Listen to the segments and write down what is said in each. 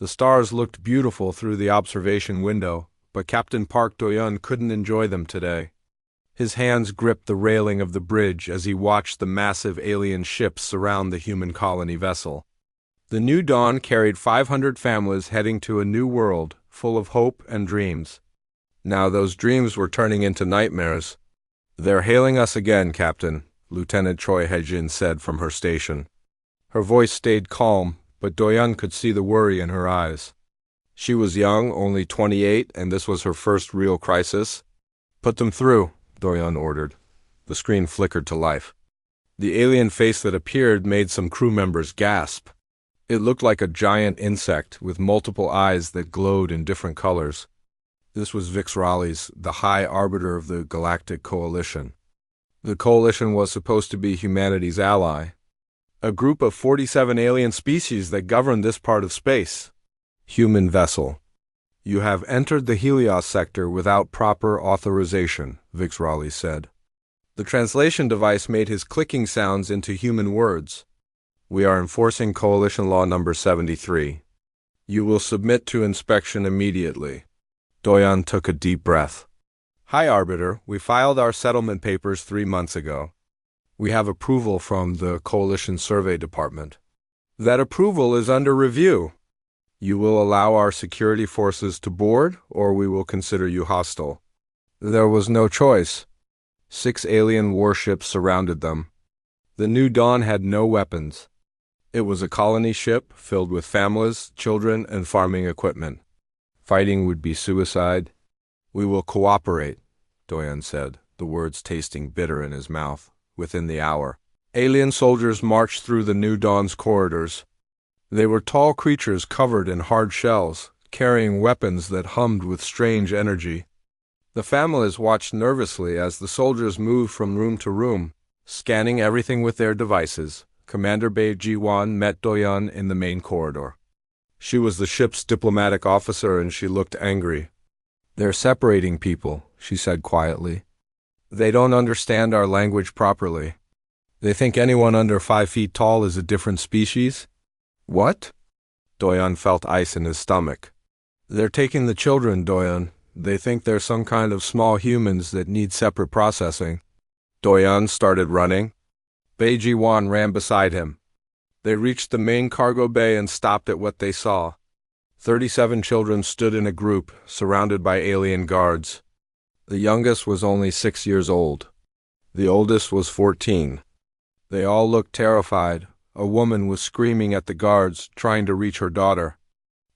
The stars looked beautiful through the observation window, but Captain Park Do-yeon couldn't enjoy them today. His hands gripped the railing of the bridge as he watched the massive alien ships surround the human colony vessel. The new dawn carried 500 families heading to a new world, full of hope and dreams. Now those dreams were turning into nightmares. "They're hailing us again, Captain," Lieutenant Choi Hae-jin said from her station. Her voice stayed calm, but Do-yeon could see the worry in her eyes. She was young, only 28, and this was her first real crisis. "Put them through," Do-yeon ordered. The screen flickered to life. The alien face that appeared made some crew members gasp. It looked like a giant insect with multiple eyes that glowed in different colors. This was Vix Raleigh, the High Arbiter of the Galactic Coalition. The Coalition was supposed to be humanity's ally, a group of 47 alien species that governed this part of space. Human vessel. "You have entered the Helios sector without proper authorization," Vix Raleigh said. The translation device made his clicking sounds into human words. "We are enforcing Coalition Law Number 73. You will submit to inspection immediately." Do-yeon took a deep breath. "Hi, Arbiter. We filed our settlement papers 3 months ago. We have approval from the Coalition Survey Department. That approval is under review. You will allow our security forces to board, or we will consider you hostile." There was no choice. 6 alien warships surrounded them. The New Dawn had no weapons. It was a colony ship filled with families, children, and farming equipment. Fighting would be suicide. "We will cooperate," Do-yeon said, the words tasting bitter in his mouth. Within the hour, alien soldiers marched through the New Dawn's corridors. They were tall creatures covered in hard shells, carrying weapons that hummed with strange energy. The families watched nervously as the soldiers moved from room to room, scanning everything with their devices. Commander Bae Ji-won met Do-yeon in the main corridor. She was the ship's diplomatic officer and she looked angry. "They're separating people," she said quietly. "They don't understand our language properly. They think anyone under 5 feet tall is a different species." "What?" Do-yeon felt ice in his stomach. "They're taking the children, Do-yeon. They think they're some kind of small humans that need separate processing." Do-yeon started running. Bae Ji-won ran beside him. They reached the main cargo bay and stopped at what they saw. 37 children stood in a group, surrounded by alien guards. The youngest was only 6 years old. The oldest was 14. They all looked terrified. A woman was screaming at the guards, trying to reach her daughter.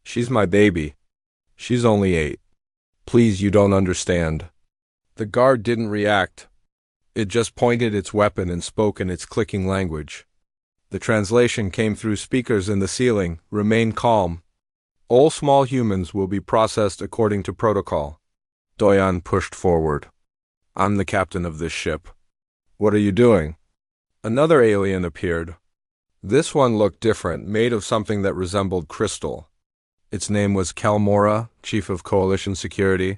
"She's my baby. She's only 8. Please, you don't understand." The guard didn't react. It just pointed its weapon and spoke in its clicking language. The translation came through speakers in the ceiling. "Remain calm. All small humans will be processed according to protocol." Do-yeon pushed forward. "I'm the captain of this ship." "What are you doing?" Another alien appeared. This one looked different, made of something that resembled crystal. Its name was Kelmora, Chief of Coalition Security.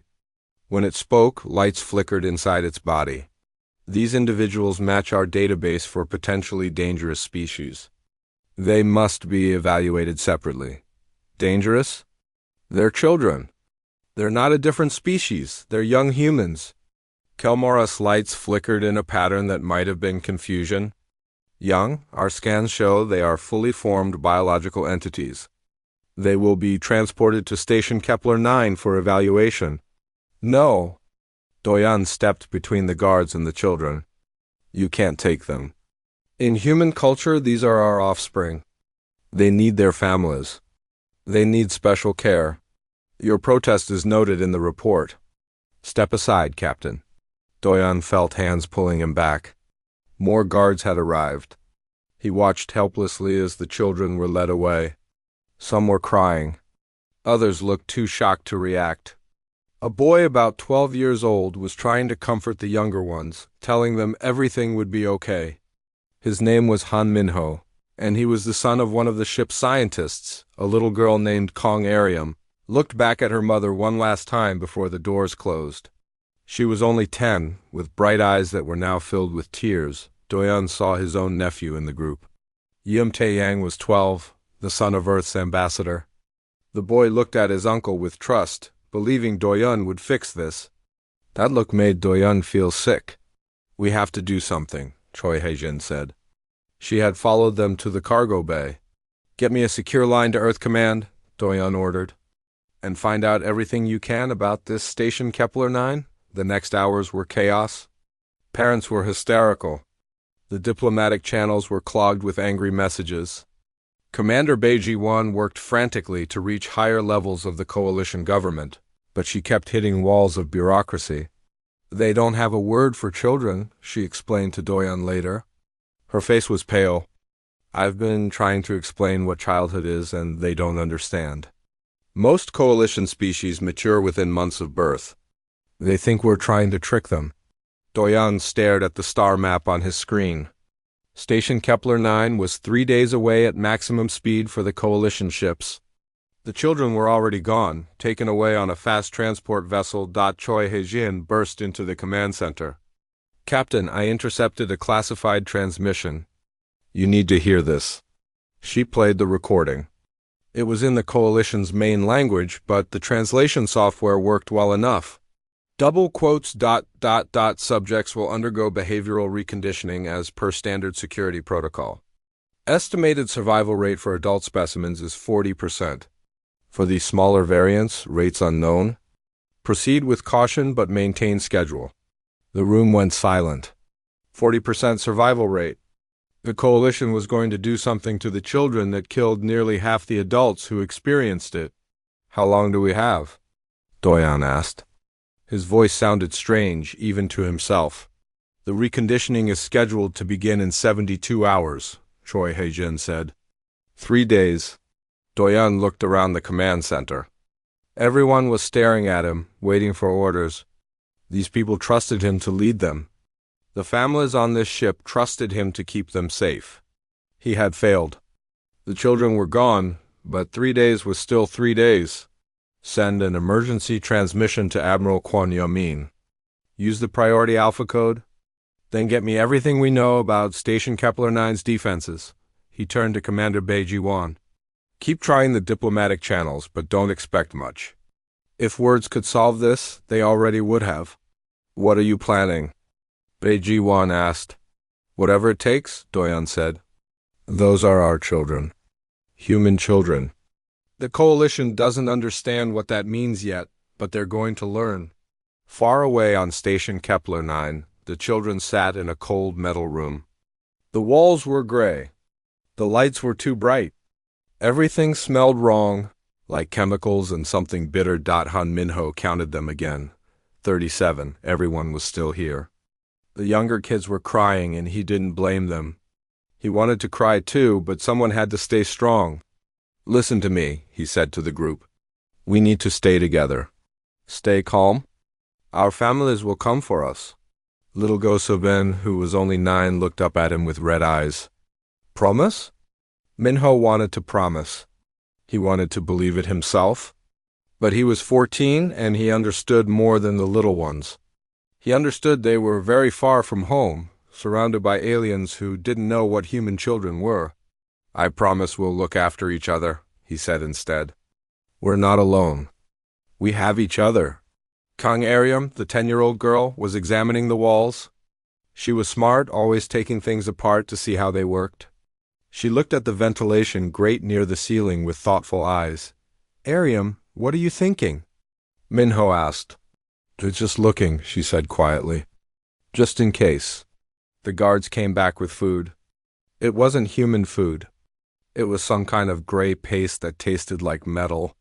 When it spoke, lights flickered inside its body. "These individuals match our database for potentially dangerous species. They must be evaluated separately." "Dangerous?" "They're children. They're not a different species. They're young humans." Kelmora's lights flickered in a pattern that might have been confusion. "Young, our scans show they are fully formed biological entities. They will be transported to Station Kepler 9 for evaluation." "No." Do-yeon stepped between the guards and the children. "You can't take them. In human culture, these are our offspring. They need their families. They need special care. Your protest is noted in the report. Step aside, Captain." Do-yeon felt hands pulling him back. More guards had arrived. He watched helplessly as the children were led away. Some were crying. Others looked too shocked to react. A boy about 12 years old was trying to comfort the younger ones, telling them everything would be okay. His name was Han Minho, and he was the son of one of the ship's scientists. A little girl named Kong Arium looked back at her mother one last time before the doors closed. She was only 10, with bright eyes that were now filled with tears. Do-yeon saw his own nephew in the group. Yim Tae-yang was 12, the son of Earth's ambassador. The boy looked at his uncle with trust, believing Do-yeon would fix this. That look made Do-yeon feel sick. We have to do something, Choi Hae-jin said. She had followed them to the cargo bay. Get me a secure line to Earth Command, Do-yeon ordered. And find out everything you can about this station Kepler-9? The next hours were chaos. Parents were hysterical. The diplomatic channels were clogged with angry messages. Commander Bae Ji-won worked frantically to reach higher levels of the coalition government, but she kept hitting walls of bureaucracy. They don't have a word for children, she explained to Do-yeon later. Her face was pale. I've been trying to explain what childhood is, and they don't understand. Most coalition species mature within months of birth. They think we're trying to trick them. Do-yeon stared at the star map on his screen. Station Kepler-9 was 3 days away at maximum speed for the coalition ships. The children were already gone, taken away on a fast transport vessel. Choi Hae-jin burst into the command center. Captain, I intercepted a classified transmission. You need to hear this. She played the recording. It was in the coalition's main language, but the translation software worked well enough. Double quotes ... subjects will undergo behavioral reconditioning as per standard security protocol. Estimated survival rate for adult specimens is 40%. For these smaller variants, rates unknown. Proceed with caution but maintain schedule. The room went silent. 40% survival rate. The coalition was going to do something to the children that killed nearly half the adults who experienced it. How long do we have? Do-yeon asked. His voice sounded strange, even to himself. The reconditioning is scheduled to begin in 72 hours, Choi Hae-jin said. 3 days. Do-yeon looked around the command center. Everyone was staring at him, waiting for orders. These people trusted him to lead them. The families on this ship trusted him to keep them safe. He had failed. The children were gone, but 3 days was still 3 days. Send an emergency transmission to Admiral Kwon Yo-min. Use the priority alpha code. Then get me everything we know about Station Kepler-9's defenses. He turned to Commander Bae Ji-won. Keep trying the diplomatic channels, but don't expect much. If words could solve this, they already would have. What are you planning? Bae Ji-won asked. Whatever it takes, Do-yeon said. Those are our children. Human children. The coalition doesn't understand what that means yet, but they're going to learn. Far away on Station Kepler-9, the children sat in a cold metal room. The walls were gray. The lights were too bright. Everything smelled wrong, like chemicals and something bitter. Han Min-ho counted them again. 37, everyone was still here. The younger kids were crying, and he didn't blame them. He wanted to cry too, but someone had to stay strong. Listen to me, he said to the group. We need to stay together. Stay calm. Our families will come for us. Little Go So-ben, who was only 9, looked up at him with red eyes. Promise? Min-ho wanted to promise. He wanted to believe it himself. But he was 14, and he understood more than the little ones. He understood they were very far from home, surrounded by aliens who didn't know what human children were. I promise we'll look after each other, he said instead. We're not alone. We have each other. Kang Aryum, the 10-year-old girl, was examining the walls. She was smart, always taking things apart to see how they worked. She looked at the ventilation grate near the ceiling with thoughtful eyes. Aryum, what are you thinking? Min-ho asked. Just looking, she said quietly. Just in case. The guards came back with food. It wasn't human food. It was some kind of gray paste that tasted like metal.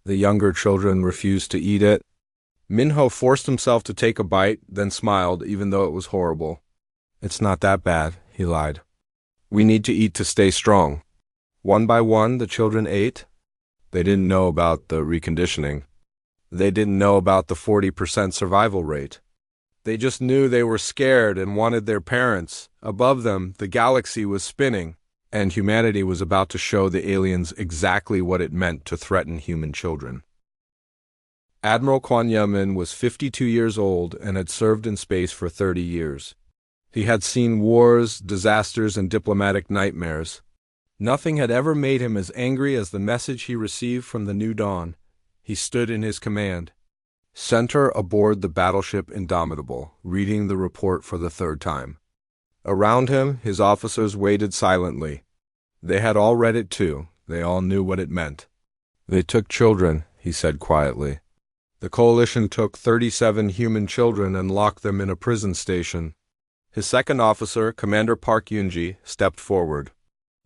The younger children refused to eat it. Min-ho forced himself to take a bite, then smiled, even though it was horrible. It's not that bad, he lied. We need to eat to stay strong. One by one, the children ate. They didn't know about the reconditioning. They didn't know about the 40% survival rate. They just knew they were scared and wanted their parents. Above them, the galaxy was spinning, and humanity was about to show the aliens exactly what it meant to threaten human children. Admiral Kwon Yo-min was 52 years old and had served in space for 30 years. He had seen wars, disasters, and diplomatic nightmares. Nothing had ever made him as angry as the message he received from the New Dawn. He stood in his command center aboard the battleship Indomitable, reading the report for the third time. Around him, his officers waited silently. They had all read it too. They all knew what it meant. They took children, he said quietly. The coalition took 37 human children and locked them in a prison station. His second officer, Commander Park Yunji, stepped forward.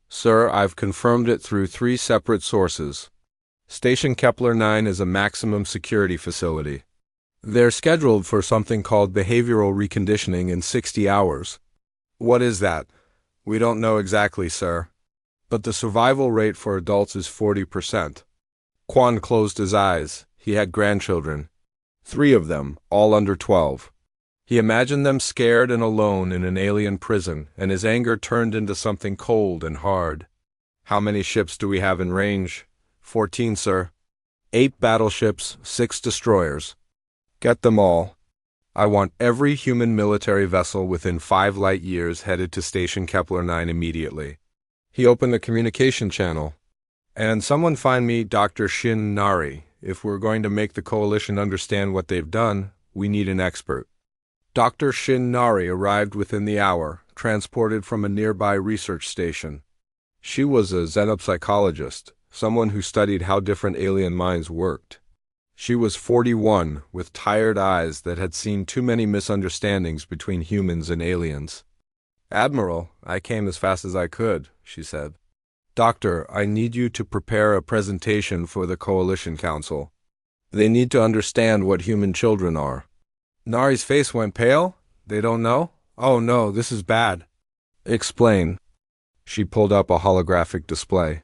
Sir, I've confirmed it through 3 separate sources. Station Kepler 9 is a maximum security facility. They're scheduled for something called behavioral reconditioning in 60 hours. What is that? We don't know exactly, sir. But the survival rate for adults is 40%. Quan closed his eyes. He had grandchildren. 3 of them, all under 12. He imagined them scared and alone in an alien prison, and his anger turned into something cold and hard. How many ships do we have in range? 14, sir. 8 battleships, 6 destroyers. Get them all. I want every human military vessel within 5 light years headed to Station Kepler 9 immediately. He opened the communication channel. And someone find me Dr. Shin Nari. If we're going to make the coalition understand what they've done, we need an expert. Dr. Shin Nari arrived within the hour, transported from a nearby research station. She was a xenopsychologist, someone who studied how different alien minds worked. She was 41, with tired eyes that had seen too many misunderstandings between humans and aliens. Admiral, I came as fast as I could, she said. Doctor, I need you to prepare a presentation for the Coalition Council. They need to understand what human children are. Nari's face went pale. They don't know? Oh no, this is bad. Explain. She pulled up a holographic display.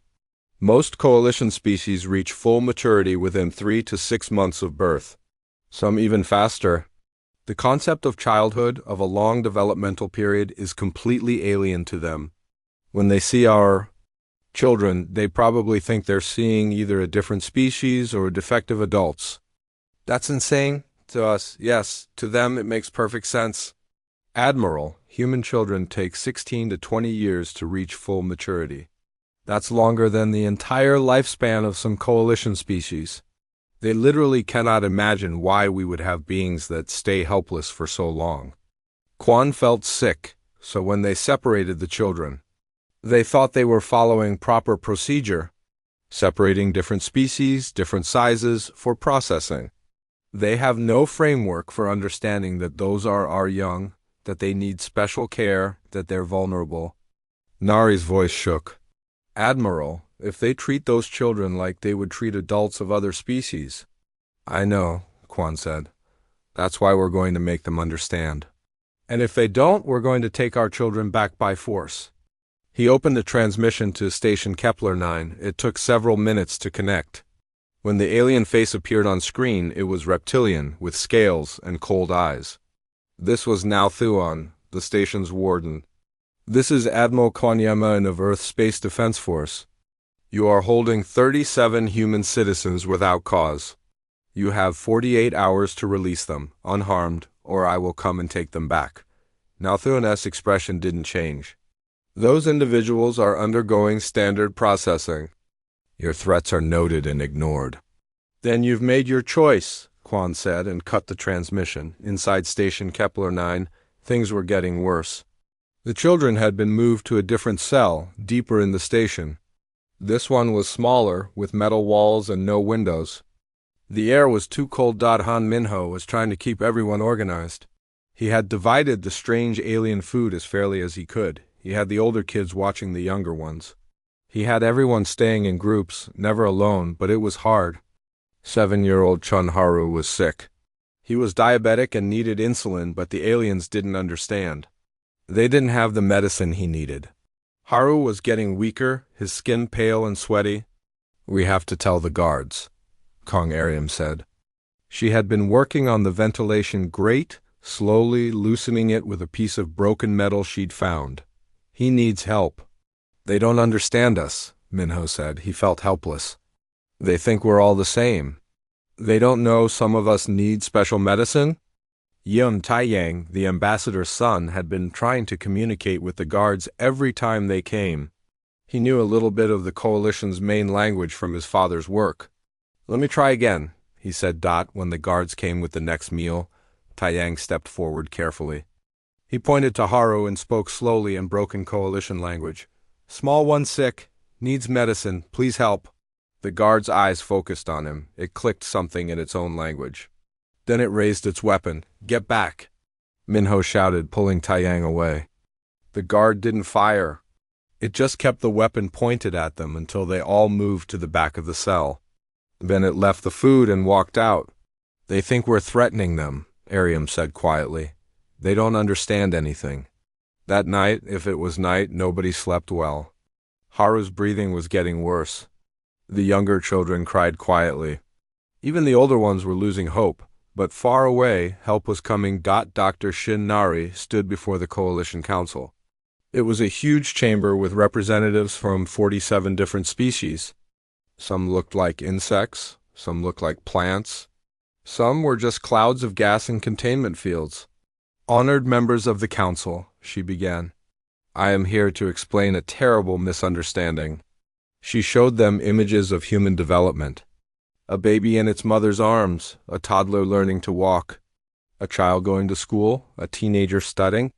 Most coalition species reach full maturity within 3 to 6 months of birth. Some even faster. The concept of childhood, of a long developmental period, is completely alien to them. When they see our children, they probably think they're seeing either a different species or defective adults. That's insane. To us, yes. To them, it makes perfect sense. Admiral, human children take 16 to 20 years to reach full maturity. That's longer than the entire lifespan of some coalition species. They literally cannot imagine why we would have beings that stay helpless for so long. Quan felt sick, so when they separated the children, they thought they were following proper procedure, separating different species, different sizes, for processing. They have no framework for understanding that those are our young, that they need special care, that they're vulnerable. Nari's voice shook. Admiral, if they treat those children like they would treat adults of other species. I know, Quan said. That's why we're going to make them understand. And if they don't, we're going to take our children back by force. He opened the transmission to Station Kepler 9. It took several minutes to connect. When the alien face appeared on screen, it was reptilian, with scales and cold eyes. This was Now Thuon, the station's warden. This is Admiral Konyama of Earth's Space Defense Force. You are holding 37 human citizens without cause. You have 48 hours to release them, unharmed, or I will come and take them back. Now Thuon's expression didn't change. Those individuals are undergoing standard processing. Your threats are noted and ignored. Then you've made your choice, Quan said, and cut the transmission. Inside Station Kepler 9, things were getting worse. The children had been moved to a different cell, deeper in the station. This one was smaller, with metal walls and no windows. The air was too cold. Han Minho was trying to keep everyone organized. He had divided the strange alien food as fairly as he could. He had the older kids watching the younger ones. He had everyone staying in groups, never alone, but it was hard. 7-year-old Chun Haru was sick. He was diabetic and needed insulin, but the aliens didn't understand. They didn't have the medicine he needed. Haru was getting weaker, his skin pale and sweaty. We have to tell the guards, Kong Ariam said. She had been working on the ventilation grate, slowly loosening it with a piece of broken metal she'd found. He needs help. They don't understand us, Minho said. He felt helpless. They think we're all the same. They don't know some of us need special medicine? Yun Taiyang, the ambassador's son, had been trying to communicate with the guards every time they came. He knew a little bit of the Coalition's main language from his father's work. "Let me try again," he said. When the guards came with the next meal, Taiyang stepped forward carefully. He pointed to Haru and spoke slowly in broken Coalition language. "Small one sick, needs medicine, please help." The guard's eyes focused on him. It clicked something in its own language. Then it raised its weapon. "Get back!" Minho shouted, pulling Taiyang away. The guard didn't fire. It just kept the weapon pointed at them until they all moved to the back of the cell. Then it left the food and walked out. "They think we're threatening them," Ariam said quietly. "They don't understand anything." That night, if it was night, nobody slept well. Haru's breathing was getting worse. The younger children cried quietly. Even the older ones were losing hope, but far away, help was coming. Dr. Shin Nari stood before the Coalition Council. It was a huge chamber with representatives from 47 different species. Some looked like insects, some looked like plants, some were just clouds of gas in containment fields. "Honored members of the council," she began, "I am here to explain a terrible misunderstanding." She showed them images of human development. A baby in its mother's arms, a toddler learning to walk, a child going to school, a teenager studying.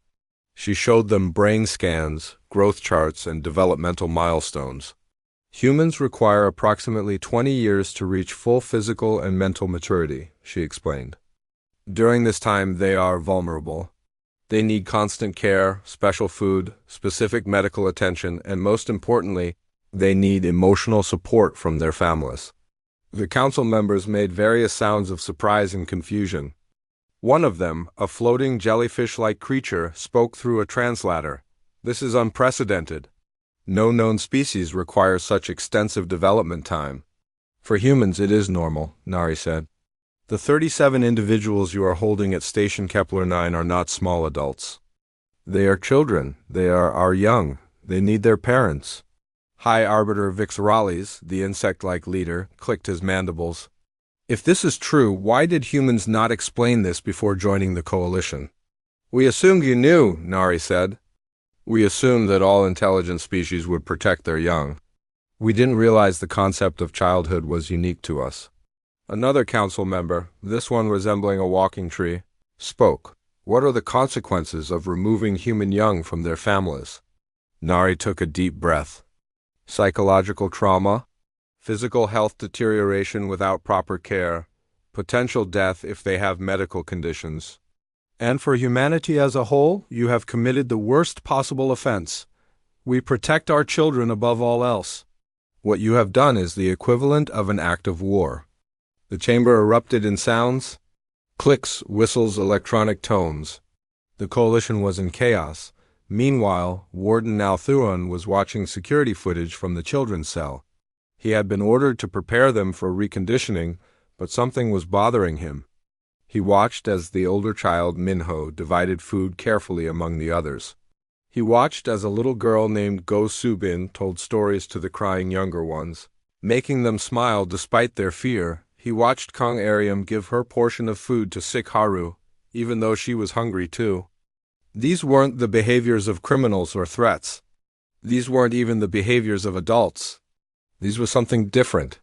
She showed them brain scans, growth charts, and developmental milestones. Humans require approximately 20 years to reach full physical and mental maturity, she explained. During this time, they are vulnerable. They need constant care, special food, specific medical attention, and most importantly, they need emotional support from their families. The council members made various sounds of surprise and confusion. One of them, a floating jellyfish-like creature, spoke through a translator. "This is unprecedented. No known species requires such extensive development time." "For humans, it is normal," Nari said. "The 37 individuals you are holding at Station Kepler 9 are not small adults. They are children. They are our young. They need their parents." High Arbiter Vixralis, the insect-like leader, clicked his mandibles. "If this is true, why did humans not explain this before joining the Coalition?" "We assumed you knew," Nari said. "We assumed that all intelligent species would protect their young. We didn't realize the concept of childhood was unique to us." Another council member, this one resembling a walking tree, spoke. "What are the consequences of removing human young from their families?" Nari took a deep breath. "Psychological trauma, physical health deterioration without proper care, potential death if they have medical conditions. And for humanity as a whole, you have committed the worst possible offense. We protect our children above all else. What you have done is the equivalent of an act of war." The chamber erupted in sounds, clicks, whistles, electronic tones. The Coalition was in chaos. Meanwhile, Warden Nalthuan was watching security footage from the children's cell. He had been ordered to prepare them for reconditioning, but something was bothering him. He watched as the older child, Minho, divided food carefully among the others. He watched as a little girl named Go Subin told stories to the crying younger ones, making them smile despite their fear. He watched Kong Ariam give her portion of food to sick Haru, even though she was hungry too. These weren't the behaviors of criminals or threats. These weren't even the behaviors of adults. These were something different,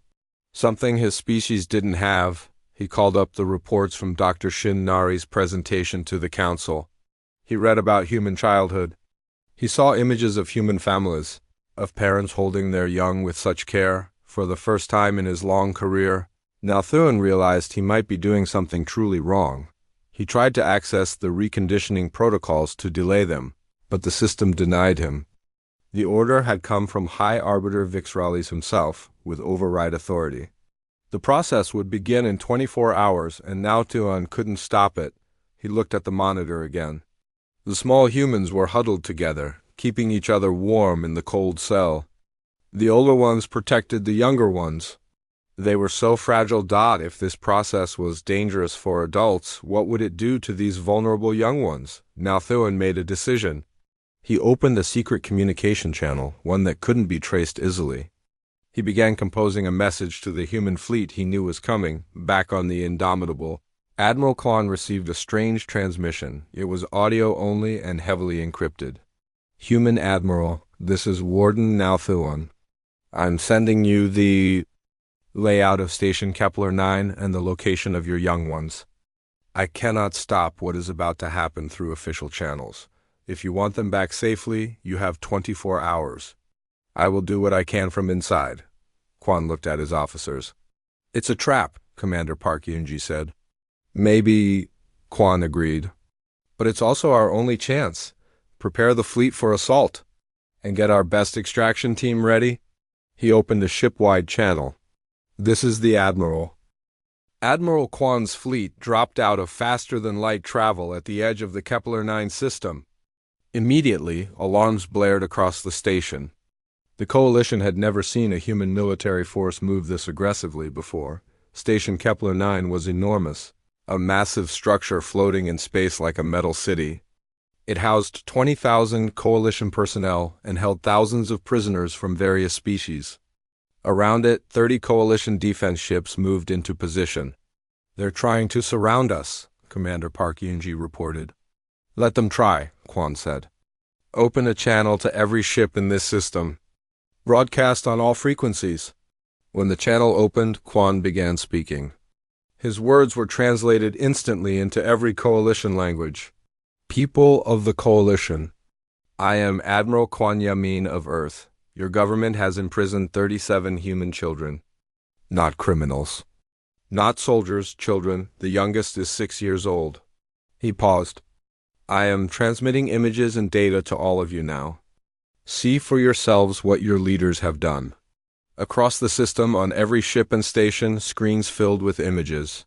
something his species didn't have. He called up the reports from Dr. Shin Nari's presentation to the council. He read about human childhood. He saw images of human families, of parents holding their young with such care. For the first time in his long career, Nalthuan realized he might be doing something truly wrong. He tried to access the reconditioning protocols to delay them, but the system denied him. The order had come from High Arbiter Vixralis himself, with override authority. The process would begin in 24 hours, and Nalthuan couldn't stop it. He looked at the monitor again. The small humans were huddled together, keeping each other warm in the cold cell. The older ones protected the younger ones. They were so fragile. If this process was dangerous for adults, what would it do to these vulnerable young ones? Nalthuan made a decision. He opened a secret communication channel, one that couldn't be traced easily. He began composing a message to the human fleet he knew was coming, back on the Indomitable. Admiral Kwan received a strange transmission. It was audio only and heavily encrypted. "Human Admiral, This is Warden Nalthuan. I'm sending you the layout of Station Kepler 9 and the location of your young ones. I cannot stop what is about to happen through official channels. If you want them back safely, you have 24 hours. I will do what I can from inside. Quan looked at his officers. It's a trap, Commander Park Yunji said. Maybe, Quan agreed. But it's also our only chance. Prepare the fleet for assault. And get our best extraction team ready. He opened a ship-wide channel. This is the Admiral. Admiral Quan's fleet dropped out of faster-than-light travel at the edge of the Kepler 9 system. Immediately, alarms blared across the station. The Coalition had never seen a human military force move this aggressively before. Station Kepler 9 was enormous, a massive structure floating in space like a metal city. It housed 20,000 Coalition personnel and held thousands of prisoners from various species. Around it, 30 Coalition defense ships moved into position. They're trying to surround us, Commander Park Yunji reported. Let them try, Quan said. Open a channel to every ship in this system. Broadcast on all frequencies. When the channel opened, Quan began speaking. His words were translated instantly into every Coalition language. People of the Coalition, I am Admiral Quan Yamin of Earth. Your government has imprisoned 37 human children. Not criminals. Not soldiers, children. The youngest is 6 years old. He paused. I am transmitting images and data to all of you now. See for yourselves what your leaders have done. Across the system, on every ship and station, screens filled with images.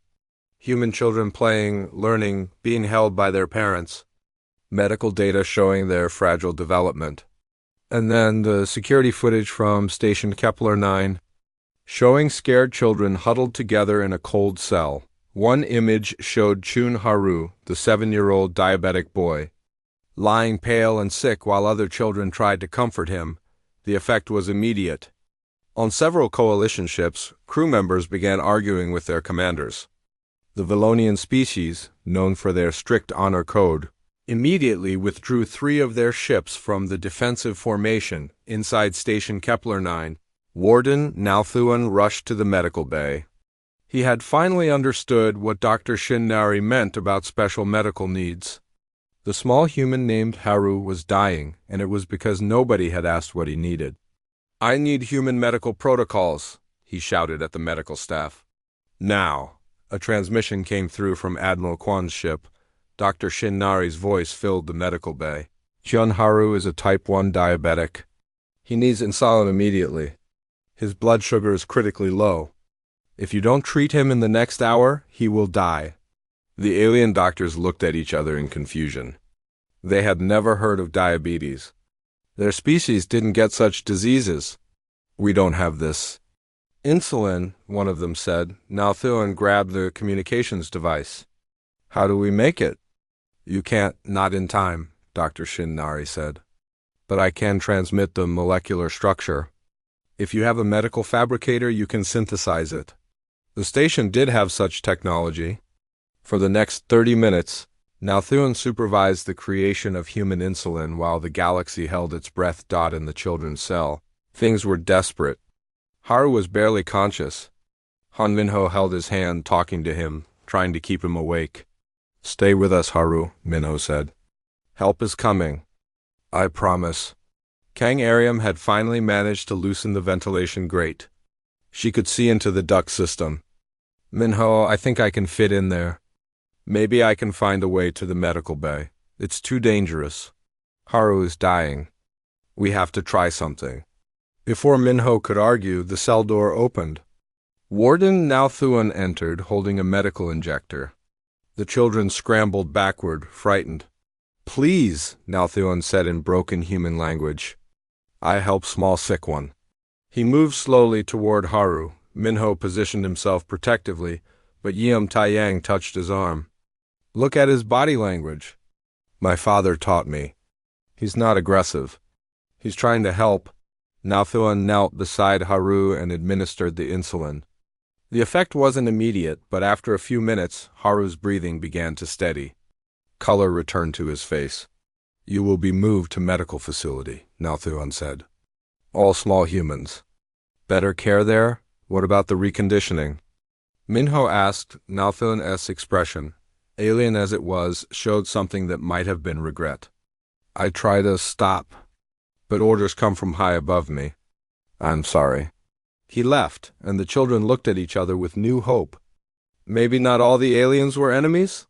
Human children playing, learning, being held by their parents. Medical data showing their fragile development. And then the security footage from Station Kepler 9, showing scared children huddled together in a cold cell. One image showed Chun Haru, the 7-year-old diabetic boy, lying pale and sick while other children tried to comfort him. The effect was immediate. On several Coalition ships, crew members began arguing with their commanders. The Velonian species, known for their strict honor code, immediately withdrew 3 of their ships from the defensive formation inside Station Kepler 9. Warden Nalthuan rushed to the medical bay. He had finally understood what Dr. Shinnari meant about special medical needs. The small human named Haru was dying, and it was because nobody had asked what he needed. I need human medical protocols, he shouted at the medical staff. Now, a transmission came through from Admiral Quan's ship. Dr. Shinnari's voice filled the medical bay. Chun Haru is a type 1 diabetic. He needs insulin immediately. His blood sugar is critically low. If you don't treat him in the next hour, he will die. The alien doctors looked at each other in confusion. They had never heard of diabetes. Their species didn't get such diseases. We don't have this. Insulin, one of them said. Nalthuan grabbed the communications device. How do we make it? You can't, not in time, Dr. Shinnari said. But I can transmit the molecular structure. If you have a medical fabricator, you can synthesize it. The station did have such technology. For the next 30 minutes, Nalthuan supervised the creation of human insulin while the galaxy held its breath. In the children's cell, things were desperate. Haru was barely conscious. Han Minho held his hand, talking to him, trying to keep him awake. Stay with us, Haru, Minho said. Help is coming. I promise. Kang Ariam had finally managed to loosen the ventilation grate. She could see into the duct system. Minho, I think I can fit in there. Maybe I can find a way to the medical bay. It's too dangerous. Haru is dying. We have to try something. Before Minho could argue, the cell door opened. Warden Nalthuan entered, holding a medical injector. The children scrambled backward, frightened. Please, Nalthuan said in broken human language. I help small sick one. He moved slowly toward Haru. Minho positioned himself protectively, but Yeom Taiyang touched his arm. Look at his body language. My father taught me. He's not aggressive. He's trying to help. Nalthuan knelt beside Haru and administered the insulin. The effect wasn't immediate, but after a few minutes, Haru's breathing began to steady. Color returned to his face. You will be moved to medical facility, Nalthuan said. All small humans. Better care there? What about the reconditioning? Minho asked. Nalthuan's expression, alien as it was, showed something that might have been regret. I try to stop, but orders come from high above me. I'm sorry. He left, and the children looked at each other with new hope. Maybe not all the aliens were enemies?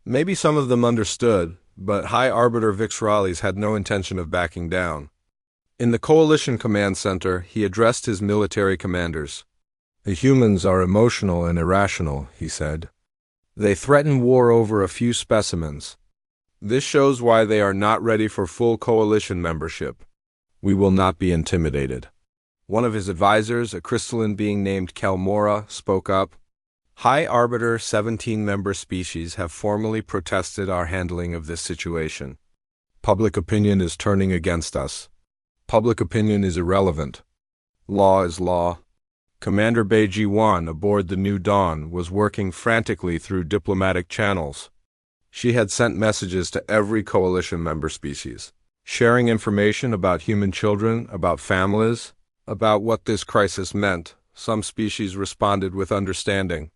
Maybe some of them understood, but High Arbiter Vixralis had no intention of backing down. In the Coalition Command Center, he addressed his military commanders. The humans are emotional and irrational, he said. They threaten war over a few specimens. This shows why they are not ready for full Coalition membership. We will not be intimidated. One of his advisors, a crystalline being named Kelmora, spoke up. High Arbiter 17-member species have formally protested our handling of this situation. Public opinion is turning against us. Public opinion is irrelevant. Law is law. Commander Beiji Wan aboard the New Dawn was working frantically through diplomatic channels. She had sent messages to every Coalition member species, sharing information about human children, about families, about what this crisis meant. Some species responded with understanding.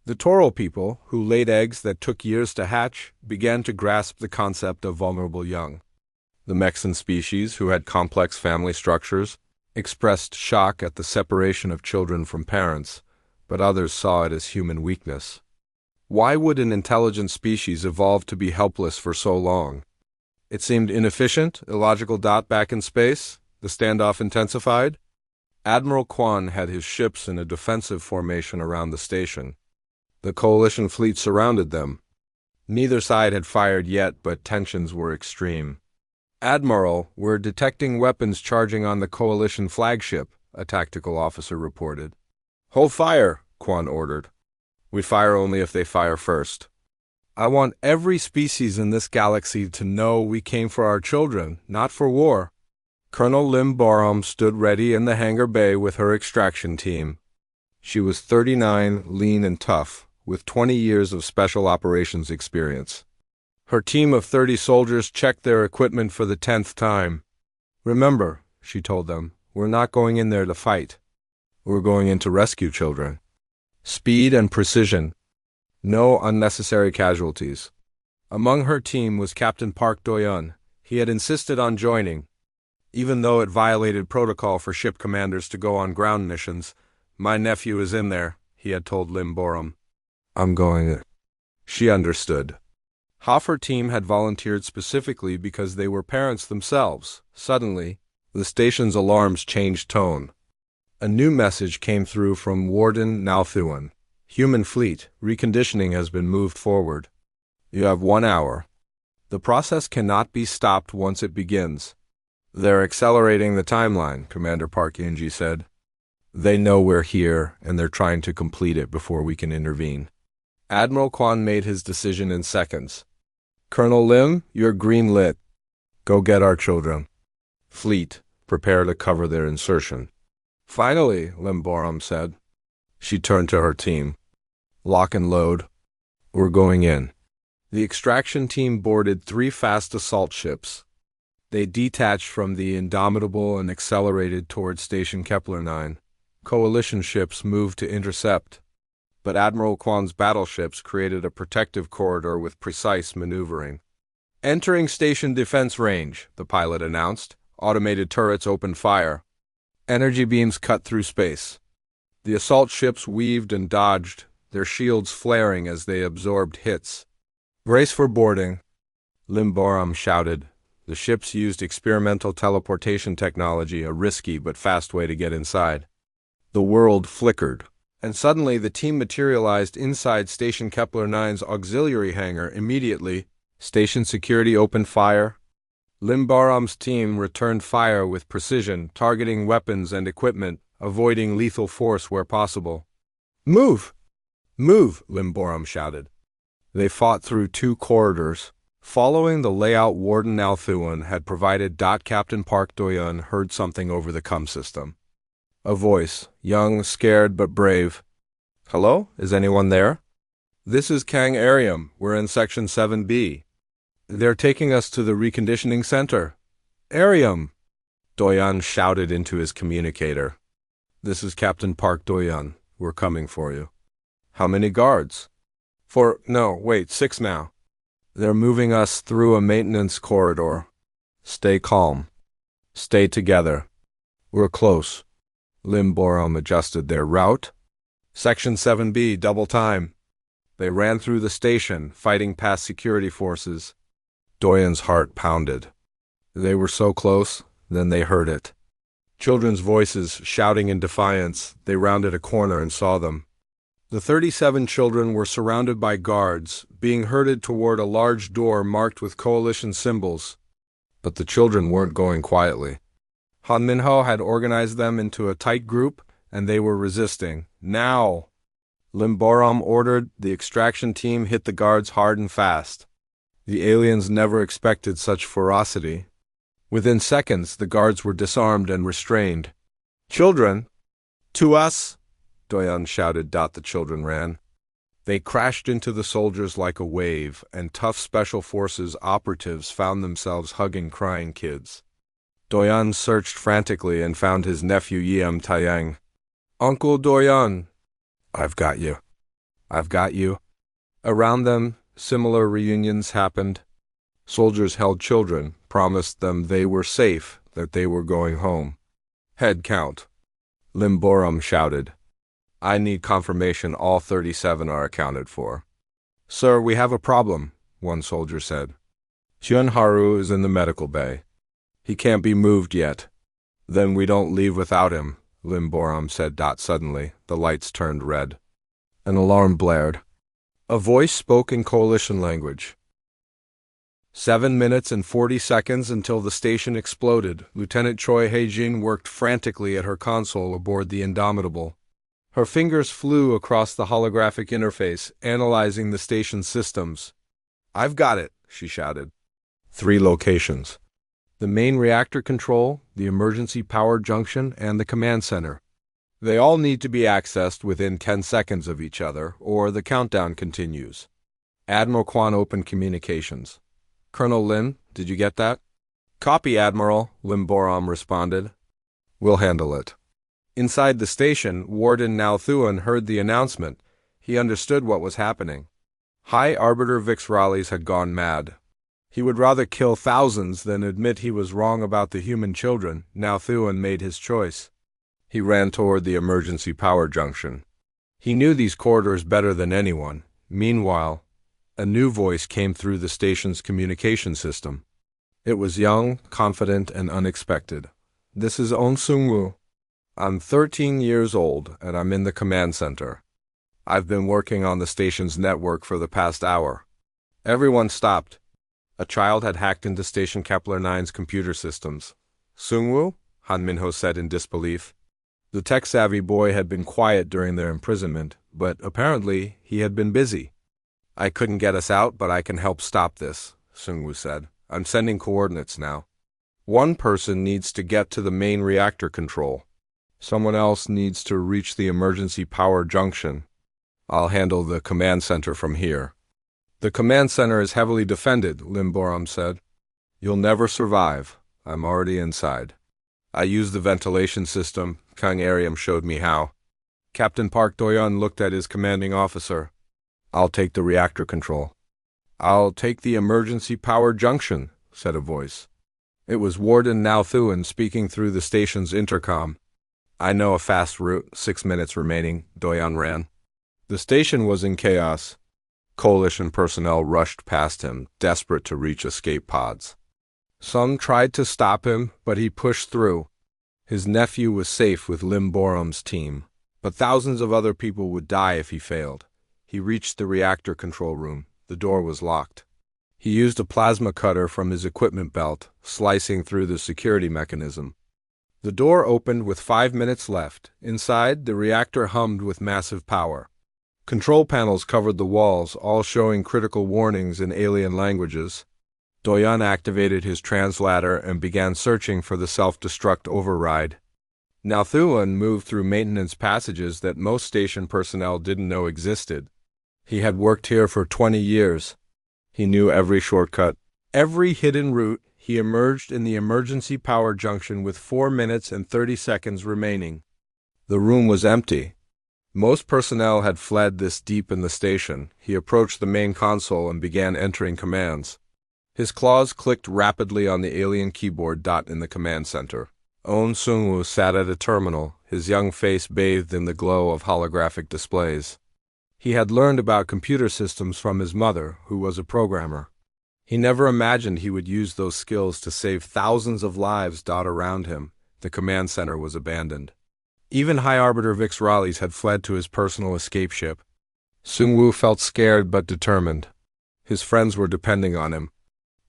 The Toro people, who laid eggs that took years to hatch, began to grasp the concept of vulnerable young. The Mexan species, who had complex family structures, expressed shock at the separation of children from parents, but others saw it as human weakness. Why would an intelligent species evolve to be helpless for so long? It seemed inefficient, illogical. Back in space, the standoff intensified. Admiral Kwan had his ships in a defensive formation around the station. The Coalition fleet surrounded them. Neither side had fired yet, but tensions were extreme. Admiral, we're detecting weapons charging on the Coalition flagship, a tactical officer reported. Hold fire, Kwan ordered. We fire only if they fire first. I want every species in this galaxy to know we came for our children, not for war. Colonel Lim Borum stood ready in the hangar bay with her extraction team. She was 39, lean and tough, with 20 years of special operations experience. Her team of 30 soldiers checked their equipment for the 10th time. Remember, she told them, we're not going in there to fight. We're going in to rescue children. Speed and precision. No unnecessary casualties. Among her team was Captain Park Do-yeon. He had insisted on joining. Even though it violated protocol for ship commanders to go on ground missions, my nephew is in there, he had told Lim Borum. I'm going. She understood. Half her team had volunteered specifically because they were parents themselves. Suddenly, the station's alarms changed tone. A new message came through from Warden Nalthuan. Human fleet, reconditioning has been moved forward. You have 1 hour. The process cannot be stopped once it begins. They're accelerating the timeline, Commander Park Yinji said. They know we're here, and they're trying to complete it before we can intervene. Admiral Kwan made his decision in seconds. Colonel Lim, you're green lit. Go get our children. Fleet, prepare to cover their insertion. Finally, Lim Borum said. She turned to her team. Lock and load. We're going in. The extraction team boarded 3 fast assault ships. They detached from the Indomitable and accelerated toward Station Kepler 9. Coalition ships moved to intercept, but Admiral Kwan's battleships created a protective corridor with precise maneuvering. Entering station defense range, the pilot announced. Automated turrets opened fire. Energy beams cut through space. The assault ships weaved and dodged, their shields flaring as they absorbed hits. Brace for boarding, Lim Borum shouted. The ships used experimental teleportation technology, a risky but fast way to get inside. The world flickered, and suddenly the team materialized inside Station Kepler 9's auxiliary hangar immediately. Station security opened fire. Lim Borum's team returned fire with precision, targeting weapons and equipment, avoiding lethal force where possible. Move! Move! Lim Borum shouted. They fought through 2 corridors. Following the layout Warden Nalthuan had provided. Captain Park Do-yeon heard something over the comm system. A voice, young, scared, but brave. Hello? Is anyone there? This is Kang Arium. We're in Section 7B. They're taking us to the reconditioning center. Arium! Doyan shouted into his communicator. This is Captain Park Doyan. We're coming for you. How many guards? 6 now. They're moving us through a maintenance corridor. Stay calm. Stay together. We're close. Limborum adjusted their route. Section 7B, double time. They ran through the station, fighting past security forces. Doyan's heart pounded. They were so close, then they heard it. Children's voices shouting in defiance. They rounded a corner and saw them. The 37 children were surrounded by guards, being herded toward a large door marked with coalition symbols. But the children weren't going quietly. Han Minho had organized them into a tight group, and they were resisting. Now! Limborum ordered. The extraction team hit the guards hard and fast. The aliens never expected such ferocity. Within seconds, the guards were disarmed and restrained. Children! To us! Doyan shouted. The children ran. They crashed into the soldiers like a wave, and tough Special Forces operatives found themselves hugging crying kids. Doyan searched frantically and found his nephew Yiem Taiyang. Uncle Doyan! I've got you. I've got you. Around them, similar reunions happened. Soldiers held children, promised them they were safe, that they were going home. Head count. Limborum shouted. I need confirmation all 37 are accounted for. Sir, we have a problem, one soldier said. Hyunharu is in the medical bay. He can't be moved yet. Then we don't leave without him, Limborum said. Suddenly, the lights turned red. An alarm blared. A voice spoke in coalition language. 7 minutes and 40 seconds until the station exploded. Lieutenant Choi Hae-jin worked frantically at her console aboard the Indomitable. Her fingers flew across the holographic interface, analyzing the station's systems. I've got it, she shouted. 3 locations. The main reactor control, the emergency power junction, and the command center. They all need to be accessed within 10 seconds of each other, or the countdown continues. Admiral Kwan opened communications. Colonel Lin, did you get that? Copy, Admiral, Limborum responded. We'll handle it. Inside the station, Warden Now Thuan heard the announcement. He understood what was happening. High Arbiter Vix Raleigh had gone mad. He would rather kill thousands than admit he was wrong about the human children. Now Thuan made his choice. He ran toward the emergency power junction. He knew these corridors better than anyone. Meanwhile, a new voice came through the station's communication system. It was young, confident, and unexpected. This is On Sung-woo. I'm 13 years old, and I'm in the command center. I've been working on the station's network for the past hour. Everyone stopped. A child had hacked into Station Kepler-9's computer systems. Sung-woo? Han Minho said in disbelief. The tech-savvy boy had been quiet during their imprisonment, but apparently he had been busy. I couldn't get us out, but I can help stop this, Sung-woo said. I'm sending coordinates now. One person needs to get to the main reactor control. Someone else needs to reach the emergency power junction. I'll handle the command center from here. The command center is heavily defended, Limborum said. You'll never survive. I'm already inside. I used the ventilation system. Kang Arium showed me how. Captain Park Doyan looked at his commanding officer. I'll take the reactor control. I'll take the emergency power junction, said a voice. It was Warden Now Thuan speaking through the station's intercom. I know a fast route. 6 minutes remaining, Doyan ran. The station was in chaos. Coalition personnel rushed past him, desperate to reach escape pods. Some tried to stop him, but he pushed through. His nephew was safe with Limborum's team, but thousands of other people would die if he failed. He reached the reactor control room. The door was locked. He used a plasma cutter from his equipment belt, slicing through the security mechanism. The door opened with 5 minutes left. Inside, the reactor hummed with massive power. Control panels covered the walls, all showing critical warnings in alien languages. Doyan activated his translator and began searching for the self-destruct override. Now Thuan moved through maintenance passages that most station personnel didn't know existed. He had worked here for 20 years. He knew every shortcut, Every hidden route, he emerged in the emergency power junction with 4 minutes and 30 seconds remaining. The room was empty. Most personnel had fled this deep in the station. He approached the main console and began entering commands. His claws clicked rapidly on the alien keyboard dot in the command center. On Sung-woo sat at a terminal, his young face bathed in the glow of holographic displays. He had learned about computer systems from his mother, who was a programmer. He never imagined he would use those skills to save thousands of lives. Around him, the command center was abandoned. Even High Arbiter Vix Raleigh had fled to his personal escape ship. Sung-woo felt scared but determined. His friends were depending on him.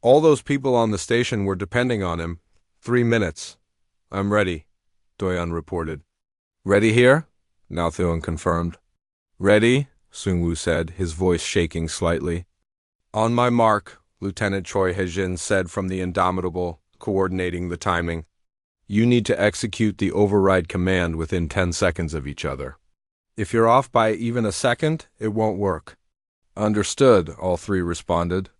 All those people on the station were depending on him. 3 minutes. I'm ready, Doyeon reported. Ready here? Nauthuan confirmed. Ready, Sung-woo said, his voice shaking slightly. On my mark, Lieutenant Choi Hae-jin said from the Indomitable, coordinating the timing. You need to execute the override command within 10 seconds of each other. If you're off by even a second, it won't work. Understood, all three responded.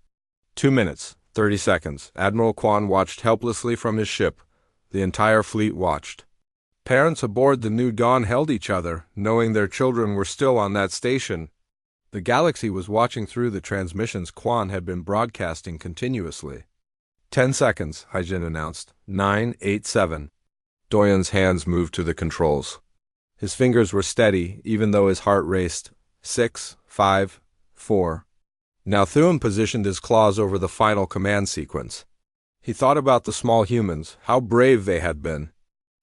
2 minutes, 30 seconds. Admiral Kwan watched helplessly from his ship. The entire fleet watched. Parents aboard the New Dawn held each other, knowing their children were still on that station. The galaxy was watching through the transmissions Kwan had been broadcasting continuously. 10 seconds, Hae-jin announced. 9, 8, 7. Doyeon's hands moved to the controls. His fingers were steady, even though his heart raced. 6, 5, 4. Now Thuum positioned his claws over the final command sequence. He thought about the small humans, how brave they had been.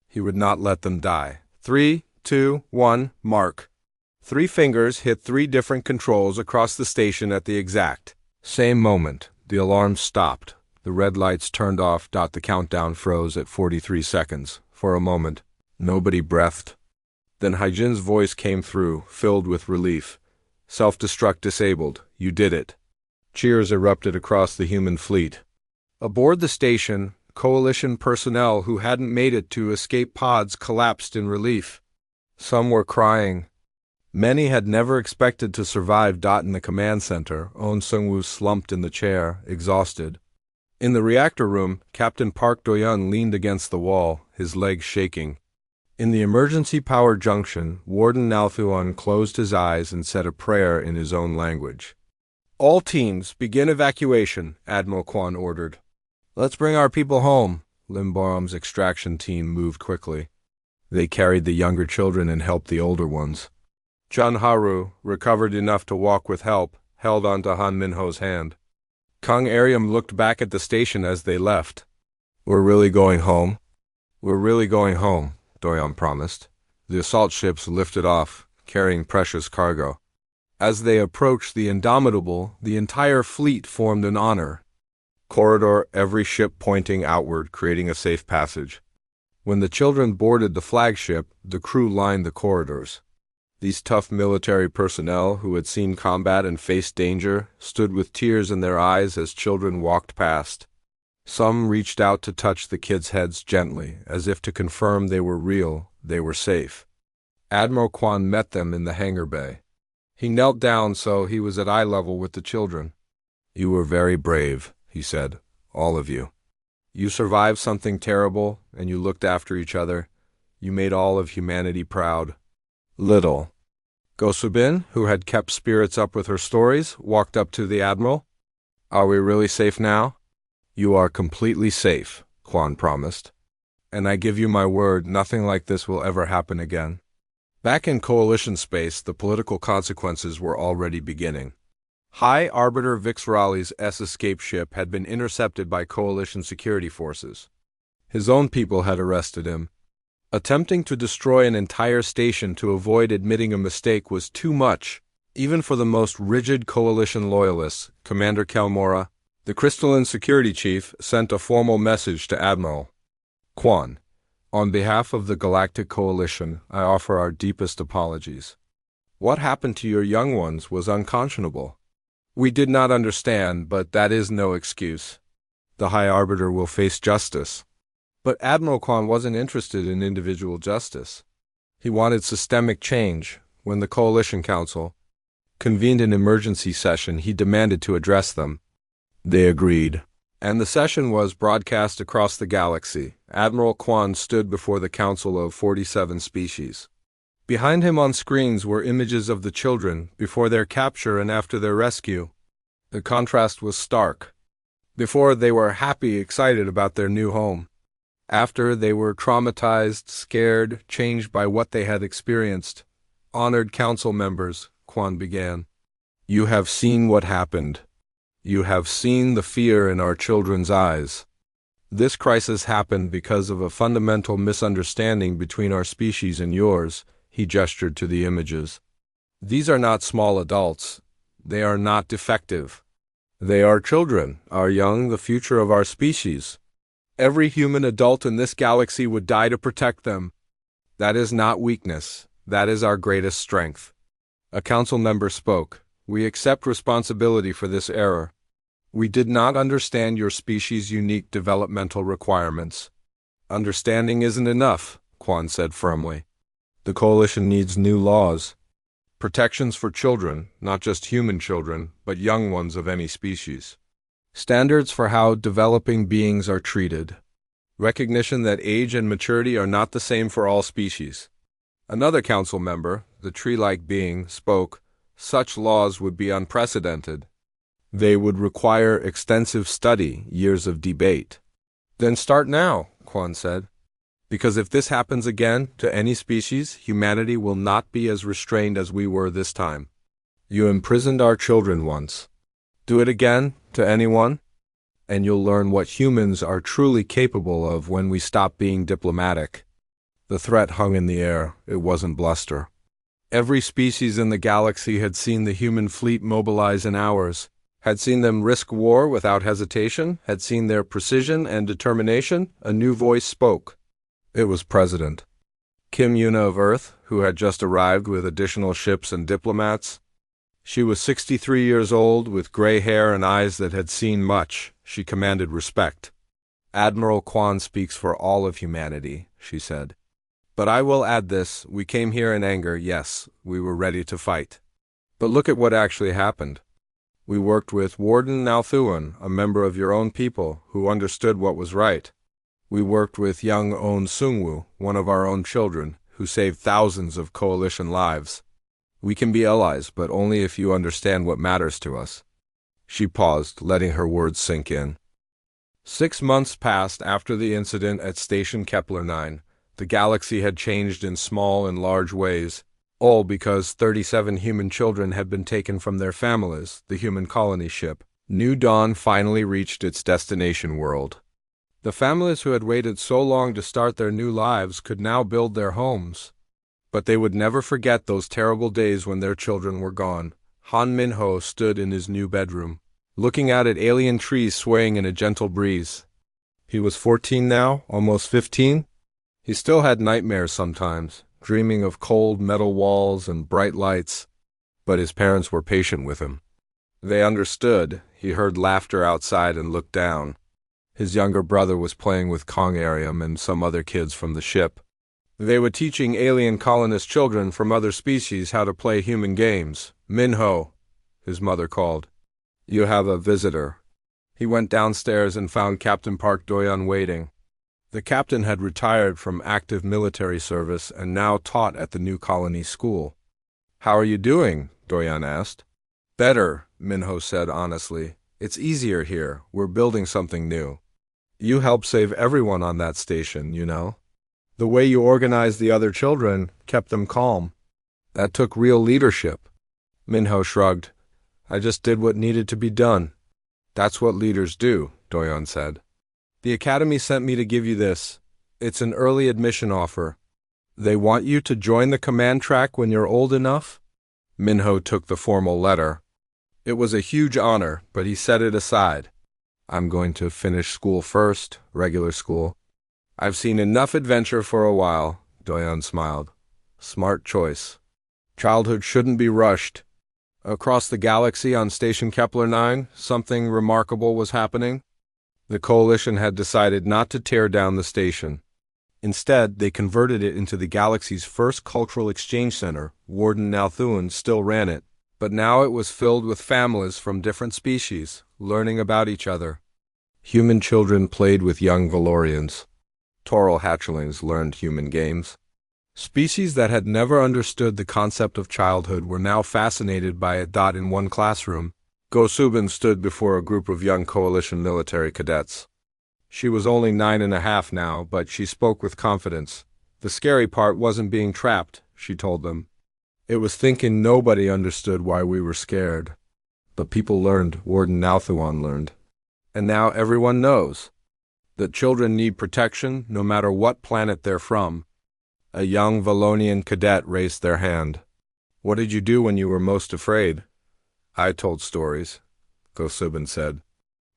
He would not let them die. 3, 2, 1, mark. 3 fingers hit 3 different controls across the station at the exact same moment. The alarm stopped. The red lights turned off. The countdown froze at 43 seconds. For a moment, nobody breathed. Then Hae-jin's voice came through, filled with relief. Self-destruct disabled. You did it. Cheers erupted across the human fleet. Aboard the station, Coalition personnel who hadn't made it to escape pods collapsed in relief. Some were crying. Many had never expected to survive. In the command center, On Sung-woo slumped in the chair, exhausted. In the reactor room, Captain Park Do-yeon leaned against the wall, his legs shaking. In the emergency power junction, Warden Nauthuan closed his eyes and said a prayer in his own language. All teams, begin evacuation, Admiral Kwan ordered. Let's bring our people home. Lim Barum's extraction team moved quickly. They carried the younger children and helped the older ones. Chun Haru, recovered enough to walk with help, held onto Han Minho's hand. Kung Aryum looked back at the station as they left. We're really going home? We're really going home, Doyeon promised. The assault ships lifted off, carrying precious cargo. As they approached the Indomitable, the entire fleet formed an honor. Corridor, every ship pointing outward, creating a safe passage. When the children boarded the flagship, the crew lined the corridors. These tough military personnel, who had seen combat and faced danger, stood with tears in their eyes as children walked past. Some reached out to touch the kids' heads gently, as if to confirm they were real, they were safe. Admiral Kwan met them in the hangar bay. He knelt down so he was at eye level with the children. You were very brave, he said, all of you. You survived something terrible, and you looked after each other. You made all of humanity proud. Little. Go Subin, who had kept spirits up with her stories, walked up to the Admiral. Are we really safe now? You are completely safe, Kwan promised. And I give you my word, nothing like this will ever happen again. Back in Coalition space, the political consequences were already beginning. High Arbiter Vix Raleigh's escape ship had been intercepted by Coalition security forces. His own people had arrested him. Attempting to destroy an entire station to avoid admitting a mistake was too much, even for the most rigid Coalition loyalists. Commander Kelmora, the crystalline security chief, sent a formal message to Admiral Kwan. On behalf of the Galactic Coalition, I offer our deepest apologies. What happened to your young ones was unconscionable. We did not understand, but that is no excuse. The High Arbiter will face justice. But Admiral Kwan wasn't interested in individual justice. He wanted systemic change. When the Coalition Council convened an emergency session, he demanded to address them. They agreed. And the session was broadcast across the galaxy. Admiral Quan stood before the Council of 47 Species. Behind him on screens were images of the children before their capture and after their rescue. The contrast was stark. Before, they were happy, excited about their new home. After, they were traumatized, scared, changed by what they had experienced. Honored council members, Quan began. You have seen what happened. You have seen the fear in our children's eyes. This crisis happened because of a fundamental misunderstanding between our species and yours. He gestured to the images. These are not small adults. They are not defective. They are children, our young, the future of our species. Every human adult in this galaxy would die to protect them. That is not weakness. That is our greatest strength. A council member spoke. We accept responsibility for this error. We did not understand your species' unique developmental requirements. Understanding isn't enough, Quan said firmly. The Coalition needs new laws. Protections for children, not just human children, but young ones of any species. Standards for how developing beings are treated. Recognition that age and maturity are not the same for all species. Another council member, the tree-like being, spoke. Such laws would be unprecedented. They would require extensive study, years of debate. Then start now, Quan said. Because if this happens again to any species, humanity will not be as restrained as we were this time. You imprisoned our children once. Do it again to anyone, and you'll learn what humans are truly capable of when we stop being diplomatic. The threat hung in the air. It wasn't bluster. Every species in the galaxy had seen the human fleet mobilize in hours, had seen them risk war without hesitation, had seen their precision and determination. A new voice spoke. It was President Kim Yuna of Earth, who had just arrived with additional ships and diplomats. She was 63 years old, with gray hair and eyes that had seen much. She commanded respect. Admiral Quan speaks for all of humanity, she said. But I will add this, we came here in anger, yes, we were ready to fight. But look at what actually happened. We worked with Warden Nalthuan, a member of your own people, who understood what was right. We worked with young On Sungwoo, one of our own children, who saved thousands of Coalition lives. We can be allies, but only if you understand what matters to us. She paused, letting her words sink in. 6 months passed after the incident at Station Kepler 9. The galaxy had changed in small and large ways, all because 37 human children had been taken from their families, the human colony ship. New Dawn finally reached its destination world. The families who had waited so long to start their new lives could now build their homes. But they would never forget those terrible days when their children were gone. Han Minho stood in his new bedroom, looking out at alien trees swaying in a gentle breeze. He was 14 now, almost 15. He still had nightmares sometimes, dreaming of cold metal walls and bright lights. But his parents were patient with him. They understood. He heard laughter outside and looked down. His younger brother was playing with Kongarium and some other kids from the ship. They were teaching alien colonist children from other species how to play human games. Minho, his mother called. You have a visitor. He went downstairs and found Captain Park Doyon waiting. The captain had retired from active military service and now taught at the new colony school. How are you doing? Doyon asked. Better, Minho said honestly. It's easier here. We're building something new. You helped save everyone on that station, you know. The way you organized the other children kept them calm. That took real leadership. Minho shrugged. I just did what needed to be done. That's what leaders do, Doyon said. The Academy sent me to give you this. It's an early admission offer. They want you to join the command track when you're old enough? Minho took the formal letter. It was a huge honor, but he set it aside. I'm going to finish school first, regular school. I've seen enough adventure for a while, Doyon smiled. Smart choice. Childhood shouldn't be rushed. Across the galaxy on Station Kepler 9, something remarkable was happening. The Coalition had decided not to tear down the station. Instead, they converted it into the galaxy's first cultural exchange center. Warden Nalthuan still ran it, but now it was filled with families from different species, learning about each other. Human children played with young Valorians. Taural hatchlings learned human games. Species that had never understood the concept of childhood were now fascinated by it. In one classroom, Go Subin stood before a group of young coalition military cadets. She was only 9.5 now, but she spoke with confidence. The scary part wasn't being trapped, she told them. It was thinking nobody understood why we were scared. But people learned, Warden Nalthuan learned. And now everyone knows that children need protection no matter what planet they're from. A young Valonian cadet raised their hand. What did you do when you were most afraid? I told stories, Go Subin said.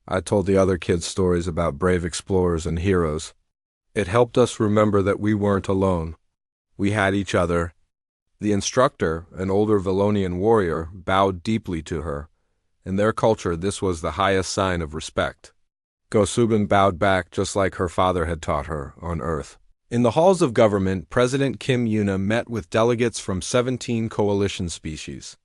I told the other kids stories about brave explorers and heroes. It helped us remember that we weren't alone. We had each other. The instructor, an older Valonian warrior, bowed deeply to her. In their culture, this was the highest sign of respect. Go Subin bowed back just like her father had taught her on Earth. In the halls of government, President Kim Yuna met with delegates from 17 coalition species.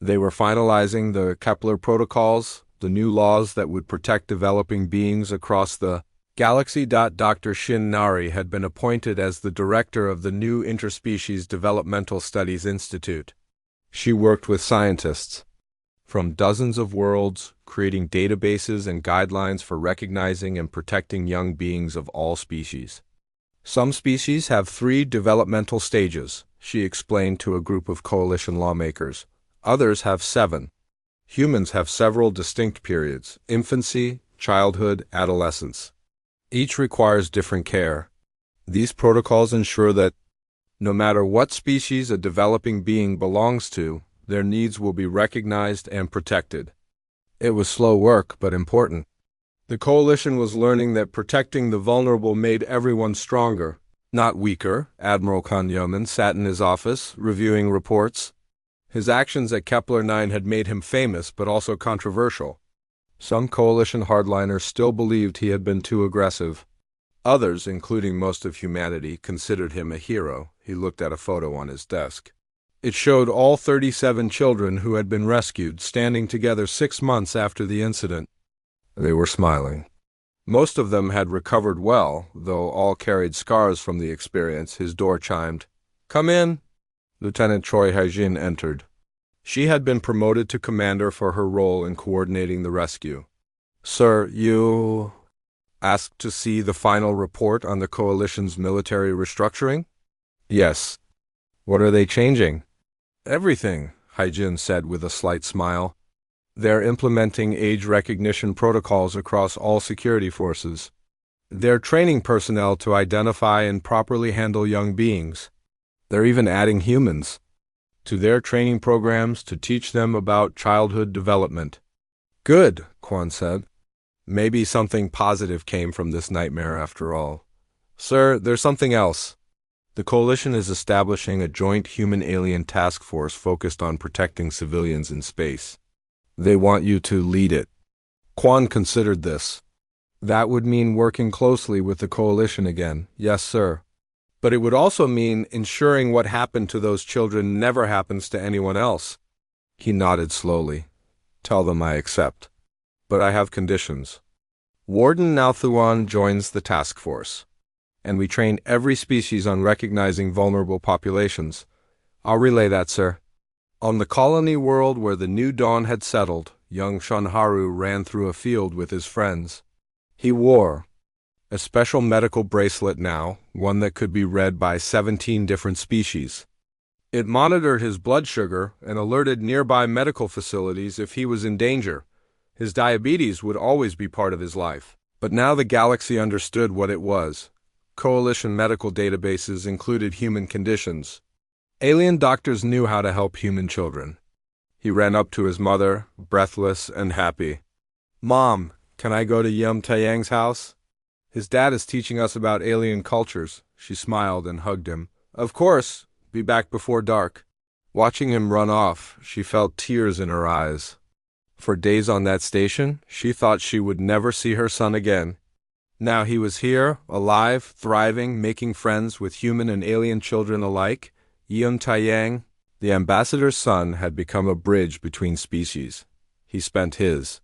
They were finalizing the Kepler protocols, the new laws that would protect developing beings across the galaxy. Dr. Shin Nari had been appointed as the director of the new Interspecies Developmental Studies Institute. She worked with scientists from dozens of worlds, creating databases and guidelines for recognizing and protecting young beings of all species. Some species have 3 developmental stages, she explained to a group of coalition lawmakers. Others have 7. Humans have several distinct periods: infancy, childhood, adolescence. Each requires different care. These protocols ensure that no matter what species a developing being belongs to, their needs will be recognized and protected. It was slow work, but important. The coalition was learning that protecting the vulnerable made everyone stronger, not weaker. Admiral Khan Yeoman sat in his office, reviewing reports. His actions at Kepler 9 had made him famous, but also controversial. Some coalition hardliners still believed he had been too aggressive. Others, including most of humanity, considered him a hero. He looked at a photo on his desk. It showed all 37 children who had been rescued, standing together 6 months after the incident. They were smiling. Most of them had recovered well, though all carried scars from the experience. His door chimed. "Come in." Lieutenant Choi Haijin entered. She had been promoted to commander for her role in coordinating the rescue. "Sir, you asked to see the final report on the coalition's military restructuring?" "Yes." "What are they changing?" "Everything," Haijin said with a slight smile. "They're implementing age recognition protocols across all security forces. They're training personnel to identify and properly handle young beings. They're even adding humans to their training programs to teach them about childhood development." "Good," Quan said. "Maybe something positive came from this nightmare after all." "Sir, there's something else. The coalition is establishing a joint human-alien task force focused on protecting civilians in space. They want you to lead it." Quan considered this. "That would mean working closely with the coalition again." "Yes, sir. But it would also mean ensuring what happened to those children never happens to anyone else." He nodded slowly. "Tell them I accept. But I have conditions. Warden Nalthuan joins the task force, and we train every species on recognizing vulnerable populations." "I'll relay that, sir." On the colony world where the new dawn had settled, young Shunharu ran through a field with his friends. He wore a special medical bracelet now, one that could be read by 17 different species. It monitored his blood sugar and alerted nearby medical facilities if he was in danger. His diabetes would always be part of his life. But now the galaxy understood what it was. Coalition medical databases included human conditions. Alien doctors knew how to help human children. He ran up to his mother, breathless and happy. "Mom, can I go to Yum Taeyang's house? His dad is teaching us about alien cultures." She smiled and hugged him. "Of course. Be back before dark." Watching him run off, she felt tears in her eyes. For days on that station, she thought she would never see her son again. Now he was here, alive, thriving, making friends with human and alien children alike. Yum Taeyang, the ambassador's son, had become a bridge between species. He spent his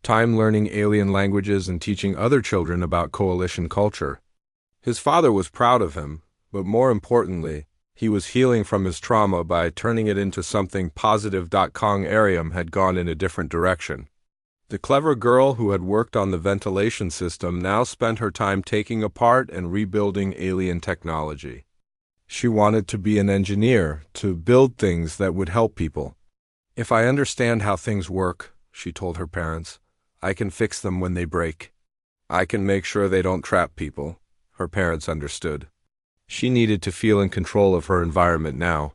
time learning alien languages and teaching other children about coalition culture. His father was proud of him, but more importantly, he was healing from his trauma by turning it into something positive. Kong Arium had gone in a different direction. The clever girl who had worked on the ventilation system now spent her time taking apart and rebuilding alien technology. She wanted to be an engineer, to build things that would help people. "If I understand how things work," she told her parents, "I can fix them when they break. I can make sure they don't trap people." Her parents understood. She needed to feel in control of her environment now.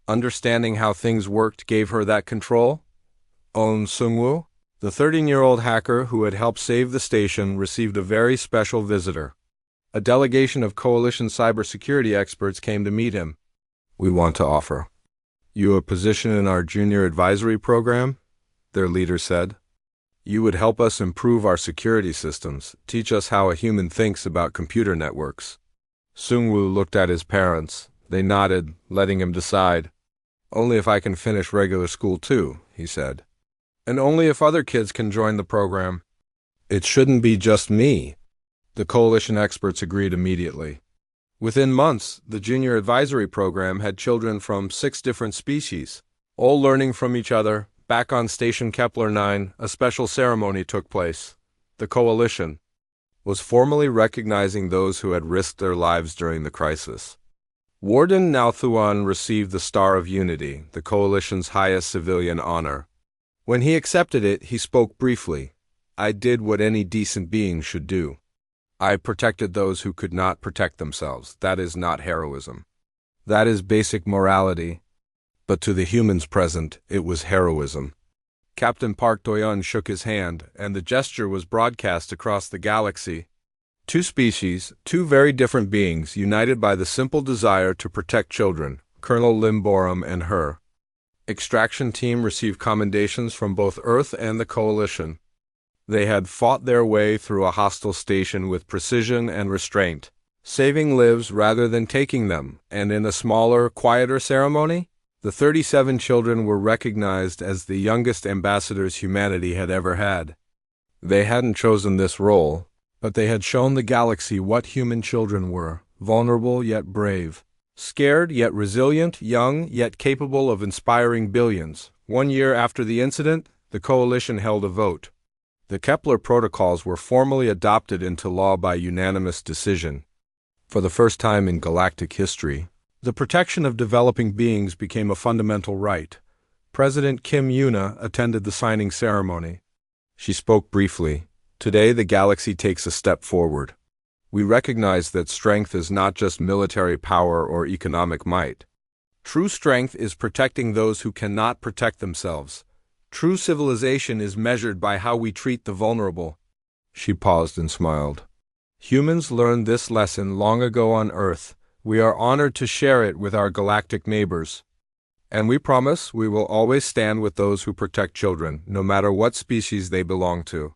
Understanding how things worked gave her that control. On Sungwoo, the 13-year-old hacker who had helped save the station, received a very special visitor. A delegation of Coalition cybersecurity experts came to meet him. "We want to offer you a position in our junior advisory program," their leader said. "You would help us improve our security systems, teach us how a human thinks about computer networks." Sungwoo looked at his parents. They nodded, letting him decide. "Only if I can finish regular school too," he said. "And only if other kids can join the program." "It shouldn't be just me." The Coalition experts agreed immediately. Within months, the junior advisory program had children from 6 different species, all learning from each other. Back on Station Kepler 9, a special ceremony took place. The Coalition was formally recognizing those who had risked their lives during the crisis. Warden Now Thuan received the Star of Unity, the Coalition's highest civilian honor. When he accepted it, he spoke briefly. "I did what any decent being should do. I protected those who could not protect themselves. That is not heroism. That is basic morality. But to the humans present, it was heroism." Captain Park Do-yeon shook his hand, and the gesture was broadcast across the galaxy. 2 species, 2 very different beings, united by the simple desire to protect children, Colonel Lim Borum and her extraction team received commendations from both Earth and the Coalition. They had fought their way through a hostile station with precision and restraint, saving lives rather than taking them, and in a smaller, quieter ceremony, the 37 children were recognized as the youngest ambassadors humanity had ever had. They hadn't chosen this role, but they had shown the galaxy what human children were: vulnerable yet brave, scared yet resilient, young yet capable of inspiring billions. 1 year after the incident, the Coalition held a vote. The Kepler protocols were formally adopted into law by unanimous decision. For the first time in galactic history, the protection of developing beings became a fundamental right. President Kim Yoon attended the signing ceremony. She spoke briefly. "Today the galaxy takes a step forward. We recognize that strength is not just military power or economic might. True strength is protecting those who cannot protect themselves. True civilization is measured by how we treat the vulnerable." She paused and smiled. "Humans learned this lesson long ago on Earth. We are honored to share it with our galactic neighbors. And we promise we will always stand with those who protect children, no matter what species they belong to."